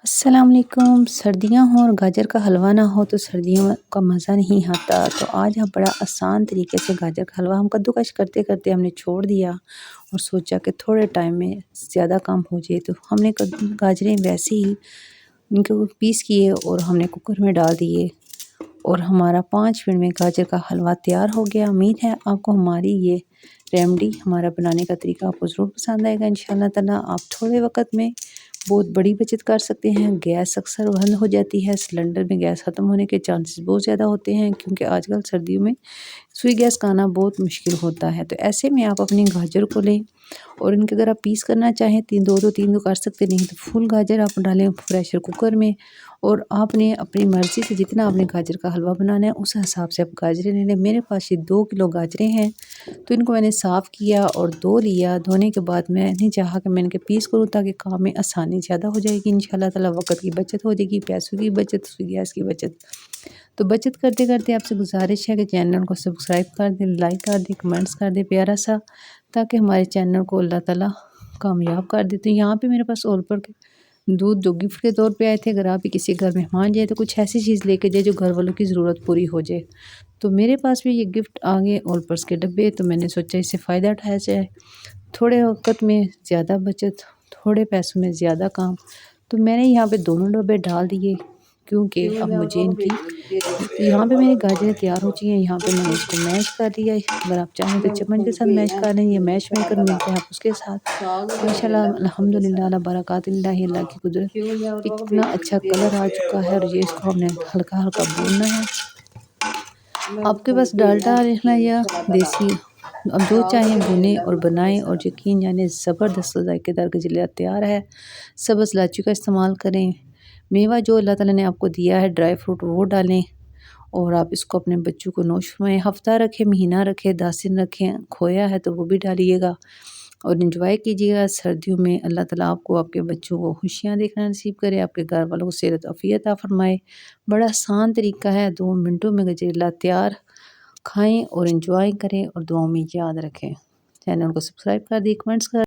अस्सलाम वालेकुम। सर्दियाँ हों और गाजर का हलवा ना हो तो सर्दियों का मज़ा नहीं आता। तो आज हम बड़ा आसान तरीके से गाजर का हलवा हम कद्दूकस करते करते हमने छोड़ दिया और सोचा कि थोड़े टाइम में ज़्यादा काम हो जाए, तो हमने गाजरें वैसे ही उनको पीस किए और हमने कुकर में डाल दिए और हमारा 5 मिनट में गाजर का हलवा तैयार हो गया। उम्मीद है आपको हमारी ये रेमेडी, हमारा बनाने का तरीका आपको ज़रूर पसंद आएगा इंशाल्लाह ताला। आप थोड़े वक्त में बहुत बड़ी बचत कर सकते हैं। गैस अक्सर बंद हो जाती है, सिलेंडर में गैस ख़त्म होने के चांसेस बहुत ज़्यादा होते हैं, क्योंकि आजकल सर्दियों में सुई गैस का आना बहुत मुश्किल होता है। तो ऐसे में आप अपनी गाजर को लें और इनके अगर आप पीस करना चाहें तीन दो कर सकते, नहीं तो फुल गाजर आप डालें प्रेशर कुकर में और आपने अपनी मर्ज़ी से जितना आपने गाजर का हलवा बनाना है उस हिसाब से आप गाजरें ले लें। मेरे पास ये 2 किलो गाजरें हैं, तो इनको मैंने साफ़ किया और धो लिया। धोने के बाद मैंने चाहा कि मैं इनके पीस करूँ ताकि काम में आसानी ज़्यादा हो जाएगी इंशाल्लाह ताला। वक्त की बचत हो जाएगी, पैसों की बचत, गैस की बचत। तो बचत करते करते आपसे गुजारिश है कि चैनल को सब्सक्राइब कर दें, लाइक कर दें, कमेंट्स कर दें प्यारा सा, ताकि हमारे चैनल को अल्लाह ताला कामयाब कर दे। तो यहाँ पे मेरे पास ओल पर दूध जो गिफ्ट के तौर पे आए थे। अगर आप भी किसी घर मेहमान जाए तो कुछ ऐसी चीज़ लेके जाए जो घर वालों की ज़रूरत पूरी हो जाए। तो मेरे पास भी ये गिफ्ट आ गए ओल पर्स के डब्बे, तो मैंने सोचा इससे फ़ायदा उठाया जाए। थोड़े वक्त में ज़्यादा बचत, थोड़े पैसों में ज़्यादा काम। तो मैंने यहाँ पे दोनों डब्बे डाल दिए, क्योंकि अब मुझे इनकी यहाँ पे मेरी गाजरें तैयार हो चुकी हैं। यहाँ पे मैंने इसको मैश कर लिया है। अगर आप चाहें तो चम्मच के साथ मैश कर लें, या मैश मेकर मिलते हैं आप उसके साथ। माशाल्लाह अल्हम्दुलिल्लाह अला बरकातिल्लाह, अल्लाह की कुदरत। इतना अच्छा कलर आ चुका है और ये इसको हमने हल्का हल्का भूनना है। आपके पास डालडा रहना या देसी, अब जो चाहें भुनें और बनाएं और यकीन जाने ज़बरदस्त ज़ायकेदार गजलिया तैयार है। सब्ज़ इलायची का इस्तेमाल करें। मेवा जो अल्लाह ताला ने आपको दिया है, ड्राई फ्रूट, वो डालें और आप इसको अपने बच्चों को नोश फरमाएं। हफ्ता रखें, महीना रखें, 10 दिन रखें, खोया है तो वो भी डालिएगा और एंजॉय कीजिएगा सर्दियों में। अल्लाह ताला आपको, आपके बच्चों को खुशियाँ देखना नसीब करे, आपके घर वालों को सेहत आफियत अता फरमाए। बड़ा आसान तरीका है, 2 मिनटों में गजरेला तैयार। खाएं और एंजॉय करें और दुआओं में याद रखें। चैनल को सब्सक्राइब कर दें, कमेंट्स कर